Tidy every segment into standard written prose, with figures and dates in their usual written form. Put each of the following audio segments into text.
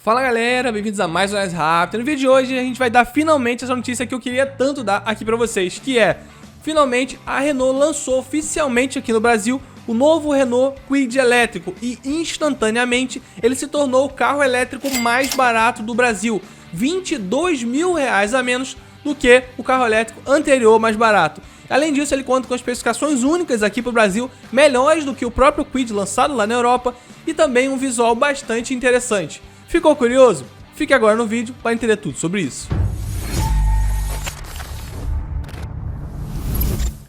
Fala galera, bem-vindos a mais um Mais Rápido. No vídeo de hoje a gente vai dar finalmente essa notícia que eu queria tanto dar aqui pra vocês, que é, finalmente a Renault lançou oficialmente aqui no Brasil o novo Renault Kwid elétrico e instantaneamente ele se tornou o carro elétrico mais barato do Brasil, R$22 mil a menos do que o carro elétrico anterior mais barato. Além disso, ele conta com especificações únicas aqui para o Brasil, melhores do que o próprio Kwid lançado lá na Europa e também um visual bastante interessante. Ficou curioso? Fique agora no vídeo para entender tudo sobre isso.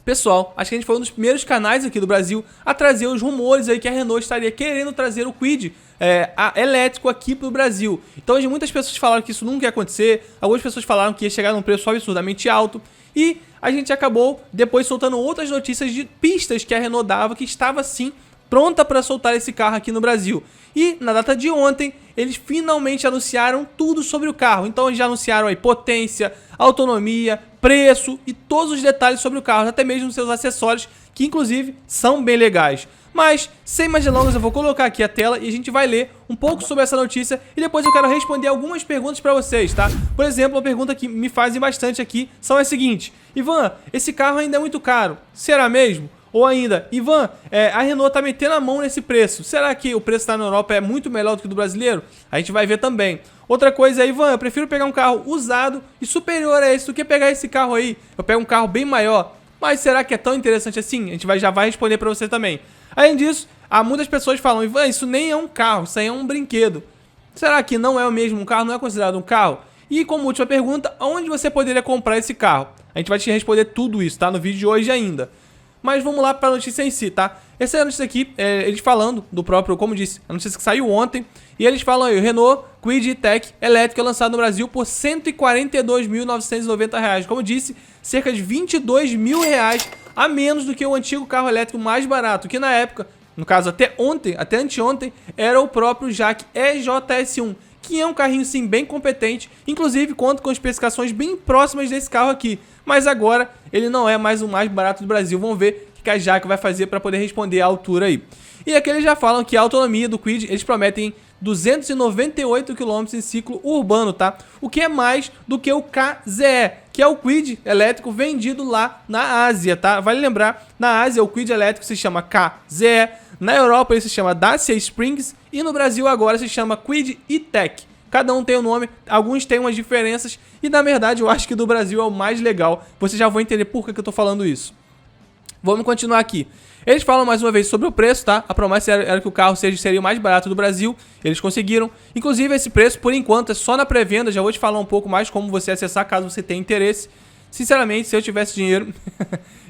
Pessoal, acho que a gente foi um dos primeiros canais aqui do Brasil a trazer os rumores aí que a Renault estaria querendo trazer o Kwid elétrico aqui pro Brasil. Então hoje muitas pessoas falaram que isso nunca ia acontecer, algumas pessoas falaram que ia chegar num preço absurdamente alto e a gente acabou depois soltando outras notícias de pistas que a Renault dava que estava sim pronta para soltar esse carro aqui no Brasil. E na data de ontem, eles finalmente anunciaram tudo sobre o carro. Então eles já anunciaram aí potência, autonomia, preço e todos os detalhes sobre o carro, até mesmo seus acessórios, que inclusive são bem legais. Mas, sem mais delongas, eu vou colocar aqui a tela e a gente vai ler um pouco sobre essa notícia e depois eu quero responder algumas perguntas para vocês, tá? Por exemplo, uma pergunta que me fazem bastante aqui são as seguintes: Ivan, esse carro ainda é muito caro, será mesmo? Ou ainda, Ivan, a Renault tá metendo a mão nesse preço. Será que o preço lá na Europa é muito melhor do que o do brasileiro? A gente vai ver também. Outra coisa é, Ivan, eu prefiro pegar um carro usado e superior a esse do que pegar esse carro aí. Eu pego um carro bem maior. Mas será que é tão interessante assim? A gente já vai responder pra você também. Além disso, muitas pessoas falam, Ivan, isso nem é um carro, isso aí é um brinquedo. Será que não é o mesmo um carro? Não é considerado um carro? E como última pergunta, onde você poderia comprar esse carro? A gente vai te responder tudo isso, tá? No vídeo de hoje ainda. Mas vamos lá para a notícia em si, tá? Essa é a notícia aqui, eles falando do próprio, como disse, a notícia que saiu ontem. E eles falam aí, o Renault Kwid E-Tech elétrico é lançado no Brasil por R$142.990. Como disse, cerca de R$22 mil a menos do que o antigo carro elétrico mais barato, que na época, no caso até anteontem, era o próprio JAC EJS1. Que é um carrinho sim bem competente, inclusive conta com especificações bem próximas desse carro aqui. Mas agora ele não é mais o mais barato do Brasil. Vamos ver o que a JAC vai fazer para poder responder a altura aí. E aqui eles já falam que a autonomia do Kwid, eles prometem 298 km em ciclo urbano, tá? O que é mais do que o KZE, que é o Kwid elétrico vendido lá na Ásia, tá? Vale lembrar, na Ásia o Kwid elétrico se chama KZE, na Europa ele se chama Dacia Springs e no Brasil agora se chama Kwid E-Tech. Cada um tem um nome, alguns têm umas diferenças e na verdade eu acho que do Brasil é o mais legal. Você já vai entender por que eu tô falando isso. Vamos continuar aqui. Eles falam mais uma vez sobre o preço, tá? A promessa era que o carro seria o mais barato do Brasil. Eles conseguiram. Inclusive esse preço, por enquanto, é só na pré-venda. Já vou te falar um pouco mais como você acessar, caso você tenha interesse. Sinceramente, se eu tivesse dinheiro,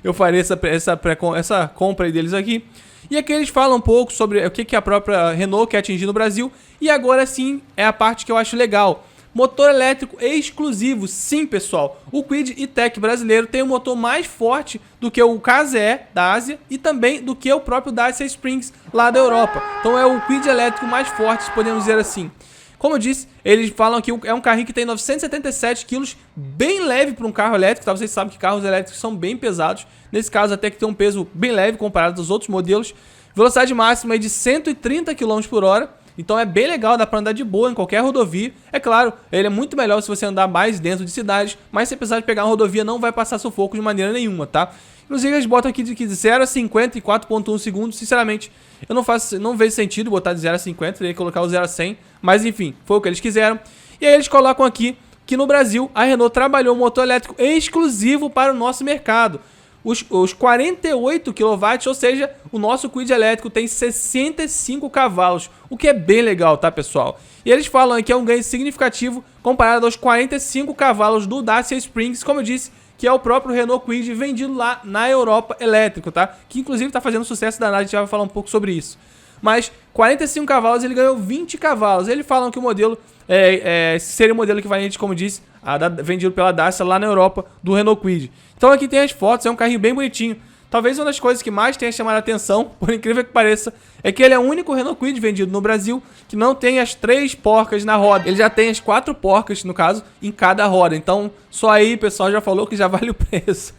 eu faria essa compra aí deles aqui. E aqui eles falam um pouco sobre o que a própria Renault quer atingir no Brasil. E agora sim é a parte que eu acho legal. Motor elétrico exclusivo, sim pessoal, o Kwid E-Tech brasileiro tem um motor mais forte do que o KZE da Ásia e também do que o próprio Dacia Springs lá da Europa. Então é o Kwid elétrico mais forte, podemos dizer assim. Como eu disse, eles falam que é um carrinho que tem 977 kg, bem leve para um carro elétrico, tá? Vocês sabem que carros elétricos são bem pesados, nesse caso até que tem um peso bem leve comparado aos outros modelos. Velocidade máxima é de 130 km por hora. Então é bem legal, dá pra andar de boa em qualquer rodovia. É claro, ele é muito melhor se você andar mais dentro de cidades, mas se precisar de pegar uma rodovia não vai passar sufoco de maneira nenhuma, tá? Inclusive eles botam aqui de 0 a 50 em 4.1 segundos. Sinceramente, eu não vejo sentido botar de 0 a 50, teria que colocar o 0 a 100. Mas enfim, foi o que eles quiseram. E aí eles colocam aqui que no Brasil a Renault trabalhou um motor elétrico exclusivo para o nosso mercado. Os 48 kW, ou seja, o nosso Kwid elétrico tem 65 cavalos, o que é bem legal, tá pessoal? E eles falam que é um ganho significativo comparado aos 45 cavalos do Dacia Springs, como eu disse, que é o próprio Renault Kwid vendido lá na Europa elétrico, tá? Que inclusive tá fazendo sucesso danado, a gente já vai falar um pouco sobre isso. Mas 45 cavalos, ele ganhou 20 cavalos. Eles falam que o modelo seria o modelo equivalente, como disse, vendido pela Dacia lá na Europa do Renault Kwid. Então aqui tem as fotos, é um carrinho bem bonitinho. Talvez uma das coisas que mais tenha chamado a atenção, por incrível que pareça, é que ele é o único Renault Kwid vendido no Brasil que não tem as 3 porcas na roda. Ele já tem as 4 porcas, no caso, em cada roda. Então só aí o pessoal já falou que já vale o preço.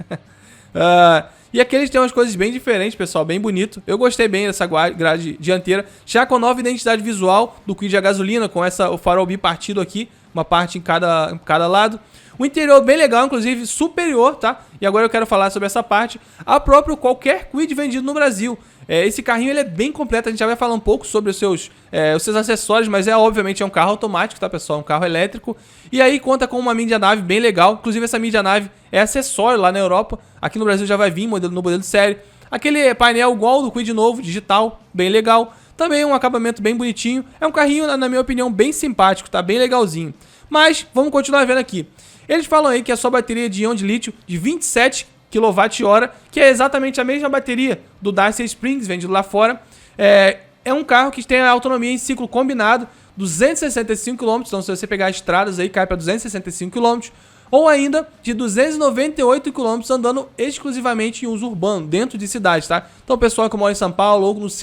E aqui eles têm umas coisas bem diferentes, pessoal, bem bonito. Eu gostei bem dessa grade dianteira, já com a nova identidade visual do Kwid a gasolina, com o farol bipartido aqui, uma parte em cada lado. O interior bem legal, inclusive superior, tá? E agora eu quero falar sobre essa parte. A próprio qualquer Kwid vendido no Brasil. Esse carrinho ele é bem completo, a gente já vai falar um pouco sobre os seus acessórios, mas obviamente é um carro automático, tá, pessoal? Um carro elétrico. E aí conta com uma mídia nave bem legal, inclusive essa mídia nave é acessório lá na Europa. Aqui no Brasil já vai vir no modelo de série. Aquele painel igual ao do Kwid novo, digital, bem legal. Também um acabamento bem bonitinho. É um carrinho, na minha opinião, bem simpático, tá? Bem legalzinho. Mas vamos continuar vendo aqui. Eles falam aí que a sua bateria de íon de lítio de 27 kWh, que é exatamente a mesma bateria do Dacia Springs, vendido lá fora, é um carro que tem a autonomia em ciclo combinado 265 km, então se você pegar estradas aí cai para 265 km, ou ainda de 298 km andando exclusivamente em uso urbano, dentro de cidades, tá? Então o pessoal que mora em São Paulo ou nos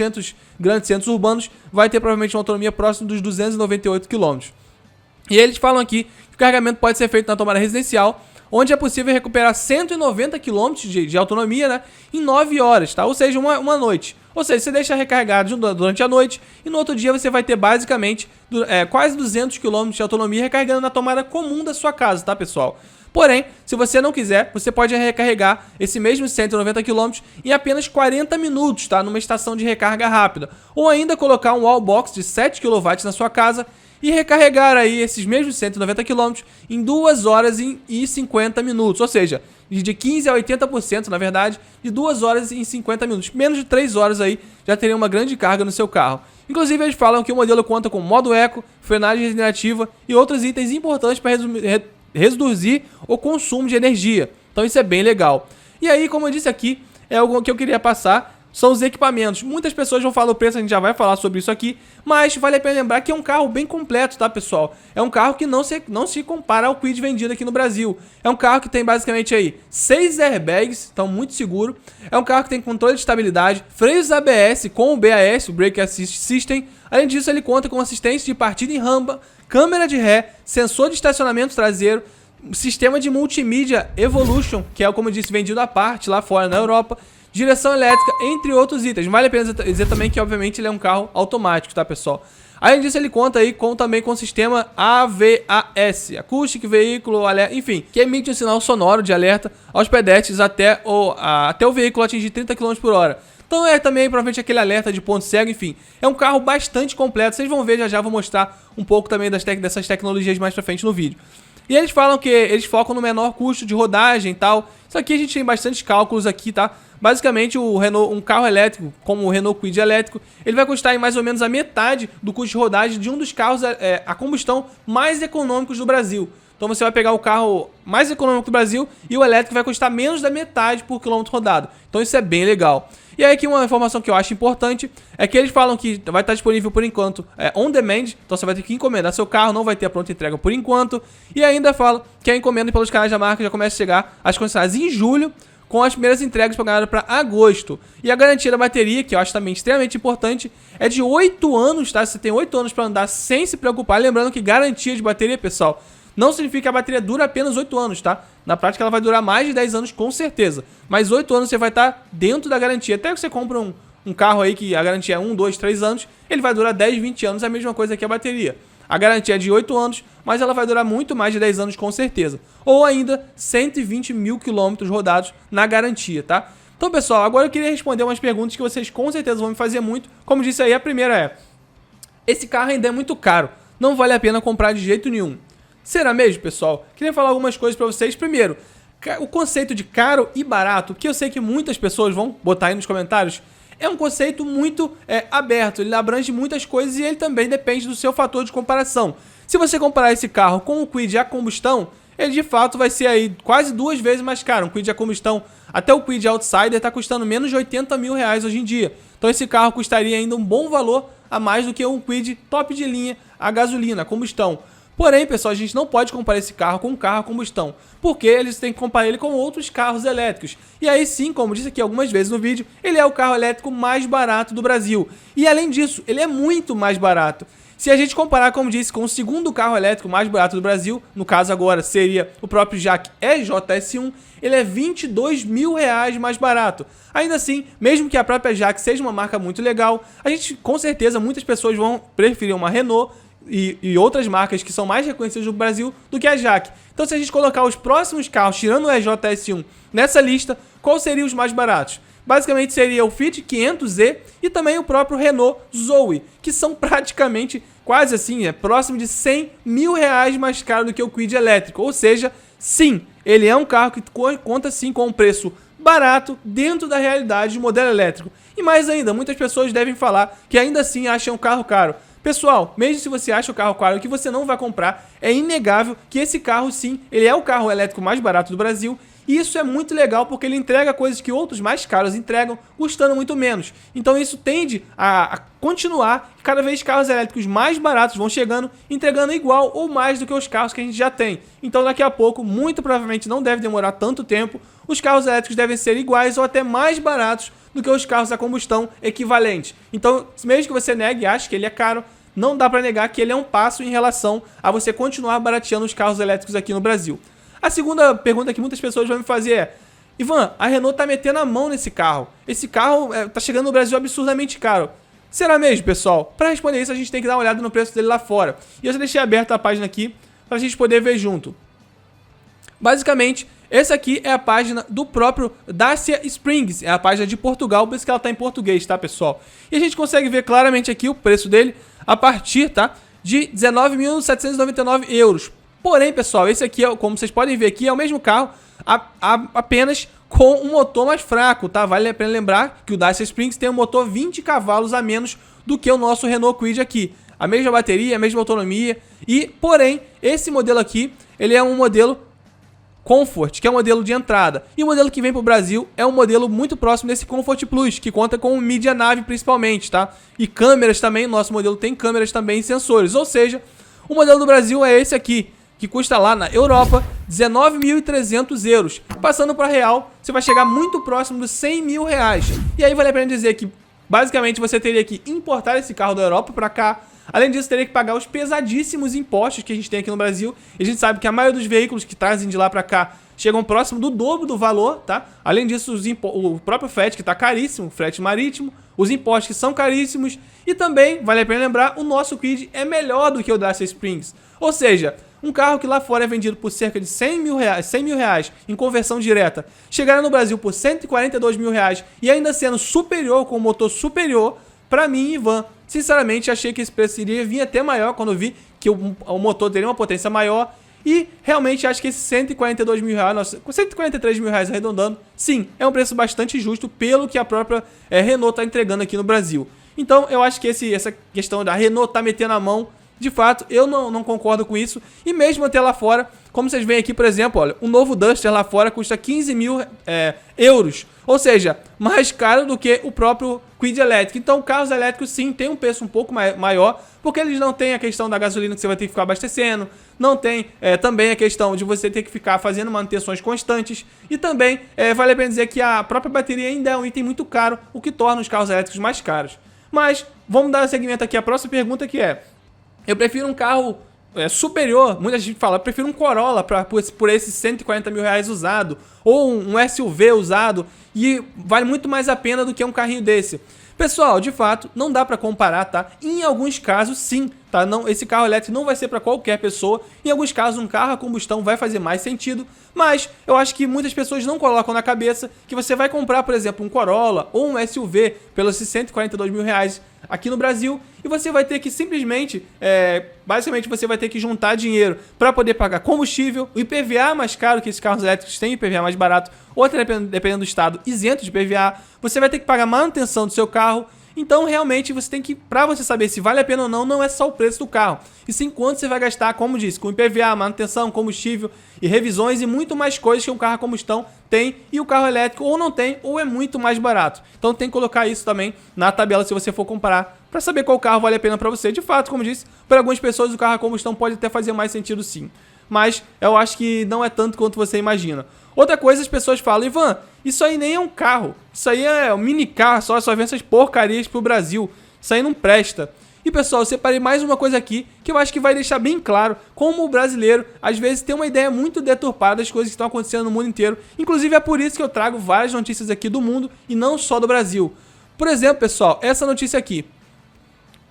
grandes centros urbanos vai ter provavelmente uma autonomia próxima dos 298 km. E eles falam aqui que o carregamento pode ser feito na tomada residencial, onde é possível recuperar 190 km de autonomia, né, em 9 horas, tá? Ou seja, uma noite. Ou seja, você deixa recarregado durante a noite e no outro dia você vai ter basicamente quase 200 km de autonomia recarregando na tomada comum da sua casa, tá, pessoal? Porém, se você não quiser, você pode recarregar esse mesmo 190 km em apenas 40 minutos, tá? Numa estação de recarga rápida. Ou ainda colocar um wallbox de 7 kW na sua casa e recarregar aí esses mesmos 190 km em 2 horas e 50 minutos. Ou seja, de 15% a 80%, na verdade, de 2 horas e 50 minutos. Menos de 3 horas aí já teria uma grande carga no seu carro. Inclusive, eles falam que o modelo conta com modo eco, frenagem regenerativa e outros itens importantes para reduzir o consumo de energia. Então isso é bem legal. E aí, como eu disse aqui, é algo que eu queria passar, são os equipamentos. Muitas pessoas vão falar o preço, a gente já vai falar sobre isso aqui, mas vale a pena lembrar que é um carro bem completo, tá, pessoal? É um carro que não se compara ao Kwid vendido aqui no Brasil. É um carro que tem basicamente aí 6 airbags, então muito seguro. É um carro que tem controle de estabilidade, freios ABS com o BAS, o Brake Assist System. Além disso, ele conta com assistência de partida em rampa, câmera de ré, sensor de estacionamento traseiro, sistema de multimídia Evolution, que é, como eu disse, vendido à parte lá fora na Europa, direção elétrica, entre outros itens. Vale a pena dizer também que, obviamente, ele é um carro automático, tá, pessoal? Além disso, ele conta aí também com o sistema AVAS, Acoustic Vehicle Alert, enfim, que emite um sinal sonoro de alerta aos pedestres até o veículo atingir 30 km por hora. Então é também provavelmente aquele alerta de ponto cego, enfim. É um carro bastante completo, vocês vão ver já vou mostrar um pouco também dessas tecnologias mais pra frente no vídeo. E eles falam que eles focam no menor custo de rodagem e tal. Isso aqui a gente tem bastante cálculos aqui, tá? Basicamente, um carro elétrico, como o Renault Kwid elétrico, ele vai custar em mais ou menos a metade do custo de rodagem de um dos carros a combustão mais econômicos do Brasil. Então você vai pegar o carro mais econômico do Brasil e o elétrico vai custar menos da metade por quilômetro rodado. Então isso é bem legal. E aí aqui uma informação que eu acho importante é que eles falam que vai estar disponível por enquanto on demand, então você vai ter que encomendar seu carro, não vai ter a pronta entrega por enquanto. E ainda falam que a encomenda pelos canais da marca já começa a chegar às concessionárias em julho, com as primeiras entregas programadas para agosto. E a garantia da bateria, que eu acho também extremamente importante, é de 8 anos, tá? Você tem 8 anos para andar sem se preocupar. Lembrando que garantia de bateria, pessoal, não significa que a bateria dura apenas 8 anos, tá? Na prática ela vai durar mais de 10 anos com certeza. Mas 8 anos você vai estar dentro da garantia. Até que você compra um carro aí que a garantia é 1, 2, 3 anos, ele vai durar 10, 20 anos, é a mesma coisa que a bateria. A garantia é de 8 anos, mas ela vai durar muito mais de 10 anos com certeza. Ou ainda 120 mil quilômetros rodados na garantia, tá? Então, pessoal, agora eu queria responder umas perguntas que vocês com certeza vão me fazer muito. Como disse aí, a primeira é: esse carro ainda é muito caro, não vale a pena comprar de jeito nenhum. Será mesmo, pessoal? Queria falar algumas coisas pra vocês. Primeiro, o conceito de caro e barato, que eu sei que muitas pessoas vão botar aí nos comentários, é um conceito muito aberto, ele abrange muitas coisas e ele também depende do seu fator de comparação. Se você comparar esse carro com o Kwid a combustão, ele de fato vai ser aí quase 2 vezes mais caro. Um Kwid a combustão, até o Kwid Outsider está custando menos de 80 mil reais hoje em dia. Então esse carro custaria ainda um bom valor a mais do que um Kwid top de linha a gasolina, a combustão. Porém, pessoal, a gente não pode comparar esse carro com um carro a combustão, porque eles têm que comparar ele com outros carros elétricos. E aí sim, como disse aqui algumas vezes no vídeo, ele é o carro elétrico mais barato do Brasil. E além disso, ele é muito mais barato. Se a gente comparar, como disse, com o segundo carro elétrico mais barato do Brasil, no caso agora seria o próprio Jaque EJS1, ele é R$22.000 mais barato. Ainda assim, mesmo que a própria Jaque seja uma marca muito legal, a gente, com certeza, muitas pessoas vão preferir uma Renault e outras marcas que são mais reconhecidas no Brasil do que a Jaque. Então, se a gente colocar os próximos carros, tirando o EJS1, nessa lista, quais seriam os mais baratos? Basicamente seria o Fiat 500e e também o próprio Renault Zoe, que são praticamente quase assim, próximo de R$100.000 mais caro do que o Kwid elétrico. Ou seja, sim, ele é um carro que conta sim com um preço barato dentro da realidade de modelo elétrico. E mais ainda, muitas pessoas devem falar que ainda assim acham o carro caro. Pessoal, mesmo se você acha o carro caro que você não vai comprar, é inegável que esse carro sim, ele é o carro elétrico mais barato do Brasil. E isso é muito legal porque ele entrega coisas que outros mais caros entregam, custando muito menos. Então isso tende a continuar, cada vez carros elétricos mais baratos vão chegando, entregando igual ou mais do que os carros que a gente já tem. Então daqui a pouco, muito provavelmente não deve demorar tanto tempo, os carros elétricos devem ser iguais ou até mais baratos do que os carros a combustão equivalentes. Então, mesmo que você negue e ache que ele é caro, não dá para negar que ele é um passo em relação a você continuar barateando os carros elétricos aqui no Brasil. A segunda pergunta que muitas pessoas vão me fazer é: Ivan, a Renault tá metendo a mão nesse carro. Esse carro tá chegando no Brasil absurdamente caro. Será mesmo, pessoal? Para responder isso, a gente tem que dar uma olhada no preço dele lá fora. E eu já deixei aberta a página aqui para a gente poder ver junto. Basicamente, essa aqui é a página do próprio Dacia Springs. É a página de Portugal, por isso que ela tá em português, tá, pessoal? E a gente consegue ver claramente aqui o preço dele a partir, tá, de 19.799 euros. Porém, pessoal, esse aqui, como vocês podem ver aqui, é o mesmo carro, apenas com um motor mais fraco, tá? Vale a pena lembrar que o Dacia Springs tem um motor 20 cavalos a menos do que o nosso Renault Kwid aqui. A mesma bateria, a mesma autonomia e, porém, esse modelo aqui, ele é um modelo Comfort, que é o modelo de entrada. E o modelo que vem para o Brasil é um modelo muito próximo desse Comfort Plus, que conta com Media Nav principalmente, tá? E câmeras também, nosso modelo tem câmeras também e sensores. Ou seja, o modelo do Brasil é esse aqui, que custa lá na Europa 19.300 euros. Passando para real, você vai chegar muito próximo dos R$100.000. E aí vale a pena dizer que, basicamente, você teria que importar esse carro da Europa para cá. Além disso, teria que pagar os pesadíssimos impostos que a gente tem aqui no Brasil. E a gente sabe que a maioria dos veículos que trazem de lá para cá chegam próximo do dobro do valor, tá? Além disso, o próprio frete, que está caríssimo, frete marítimo, os impostos que são caríssimos. E também, vale a pena lembrar, o nosso Kwid é melhor do que o Dacia Springs. Ou seja, um carro que lá fora é vendido por cerca de R$100.000 em conversão direta, chegará no Brasil por R$142.000 e ainda sendo superior, com um motor superior, para mim, Ivan, sinceramente, achei que esse preço iria vir até maior quando eu vi que o motor teria uma potência maior. E realmente acho que esse R$142.000, com R$143.000 arredondando, sim, é um preço bastante justo pelo que a própria Renault está entregando aqui no Brasil. Então eu acho que essa questão da Renault tá metendo a mão, de fato, eu não concordo com isso. E mesmo até lá fora, como vocês veem aqui, por exemplo, olha, um novo Duster lá fora custa 15.000 euros. Ou seja, mais caro do que o próprio Kwid elétrico. Então, carros elétricos sim tem um preço um pouco maior, porque eles não têm a questão da gasolina que você vai ter que ficar abastecendo, não tem também a questão de você ter que ficar fazendo manutenções constantes, e também vale a pena dizer que a própria bateria ainda é um item muito caro, o que torna os carros elétricos mais caros. Mas, vamos dar seguimento aqui à próxima pergunta, que é: eu prefiro um carro superior, muita gente fala, eu prefiro um Corolla por esses R$140.000 usado, ou um SUV usado, e vale muito mais a pena do que um carrinho desse. Pessoal, de fato, não dá pra comparar, tá? Em alguns casos, sim, tá? Não, esse carro elétrico não vai ser pra qualquer pessoa. Em alguns casos, um carro a combustão vai fazer mais sentido. Mas eu acho que muitas pessoas não colocam na cabeça que você vai comprar, por exemplo, um Corolla ou um SUV pelos R$142.000 aqui no Brasil, e você vai ter que simplesmente, basicamente você vai ter que juntar dinheiro para poder pagar combustível, o IPVA mais caro, que esses carros elétricos têm IPVA mais barato, ou dependendo do estado, isento de IPVA, você vai ter que pagar manutenção do seu carro. Então, realmente, você tem que, para você saber se vale a pena ou não, não é só o preço do carro, e sim quanto você vai gastar, como disse, com IPVA, manutenção, combustível e revisões e muito mais coisas que um carro a combustão tem, e o carro elétrico ou não tem, ou é muito mais barato. Então tem que colocar isso também na tabela se você for comparar, para saber qual carro vale a pena para você. De fato, como disse, para algumas pessoas o carro a combustão pode até fazer mais sentido sim, mas eu acho que não é tanto quanto você imagina. Outra coisa, as pessoas falam: Ivan, isso aí nem é um carro, isso aí é um mini carro, só vem essas porcarias pro Brasil, isso aí não presta. E pessoal, eu separei mais uma coisa aqui que eu acho que vai deixar bem claro como o brasileiro às vezes tem uma ideia muito deturpada das coisas que estão acontecendo no mundo inteiro. Inclusive é por isso que eu trago várias notícias aqui do mundo e não só do Brasil. Por exemplo, pessoal, essa notícia aqui.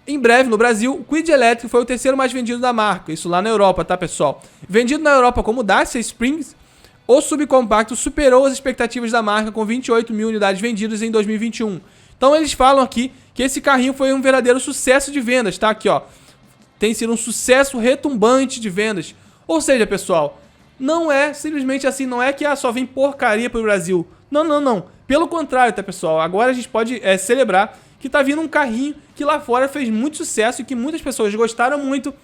Em breve, no Brasil, o Kwid elétrico foi o terceiro mais vendido da marca. Isso lá na Europa, tá, pessoal? Vendido na Europa como Dacia Springs, o subcompacto superou as expectativas da marca com 28 mil unidades vendidas em 2021. Então eles falam aqui que esse carrinho foi um verdadeiro sucesso de vendas, tá? Aqui, ó. Tem sido um sucesso retumbante de vendas. Ou seja, pessoal, não é simplesmente assim, não é que só vem porcaria pro Brasil. Não, não, não. Pelo contrário, tá, pessoal? Agora a gente pode celebrar que tá vindo um carrinho que lá fora fez muito sucesso e que muitas pessoas gostaram muito,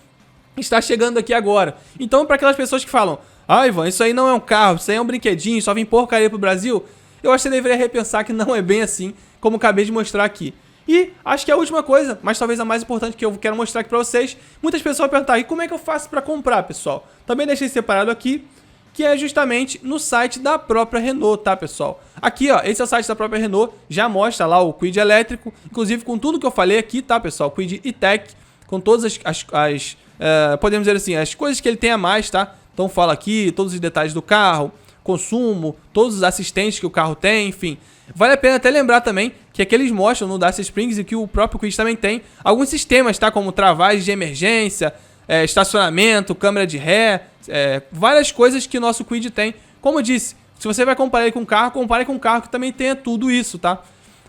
está chegando aqui agora. Então, para aquelas pessoas que falam, ah, Ivan, isso aí não é um carro, isso aí é um brinquedinho, só vem porcaria pro Brasil, eu acho que você deveria repensar que não é bem assim, como acabei de mostrar aqui. E acho que a última coisa, mas talvez a mais importante que eu quero mostrar aqui pra vocês, muitas pessoas vão perguntar, e como é que eu faço pra comprar, pessoal? Também deixei separado aqui, que é justamente no site da própria Renault, tá, pessoal? Aqui, ó, esse é o site da própria Renault, já mostra lá o Kwid elétrico, inclusive com tudo que eu falei aqui, tá, pessoal? Kwid E-Tech, com todas podemos dizer assim, as coisas que ele tem a mais, tá? Então fala aqui todos os detalhes do carro, consumo, todos os assistentes que o carro tem, enfim. Vale a pena até lembrar também que aqui eles mostram no Dacia Springs e que o próprio Kwid também tem alguns sistemas, tá? Como travagem de emergência, estacionamento, câmera de ré, várias coisas que o nosso Kwid tem. Como eu disse, se você vai comparar ele com um carro, compare com um carro que também tenha tudo isso, tá?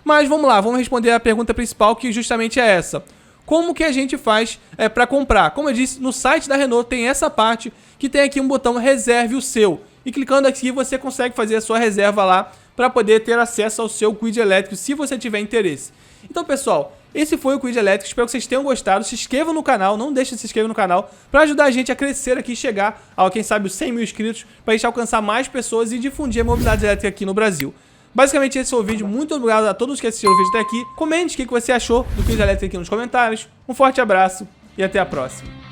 Mas vamos lá, vamos responder a pergunta principal, que justamente é essa. Como que a gente faz para comprar? Como eu disse, no site da Renault tem essa parte que tem aqui um botão reserve o seu. E clicando aqui você consegue fazer a sua reserva lá para poder ter acesso ao seu Kwid elétrico se você tiver interesse. Então, pessoal, esse foi o Kwid elétrico, espero que vocês tenham gostado. Se inscrevam no canal, não deixe de se inscrever no canal para ajudar a gente a crescer aqui e chegar a, quem sabe, os 100 mil inscritos, para a gente alcançar mais pessoas e difundir a mobilidade elétrica aqui no Brasil. Basicamente esse foi o vídeo, muito obrigado a todos que assistiram o vídeo até aqui. Comente o que você achou do Kwid elétrico aqui nos comentários. Um forte abraço e até a próxima.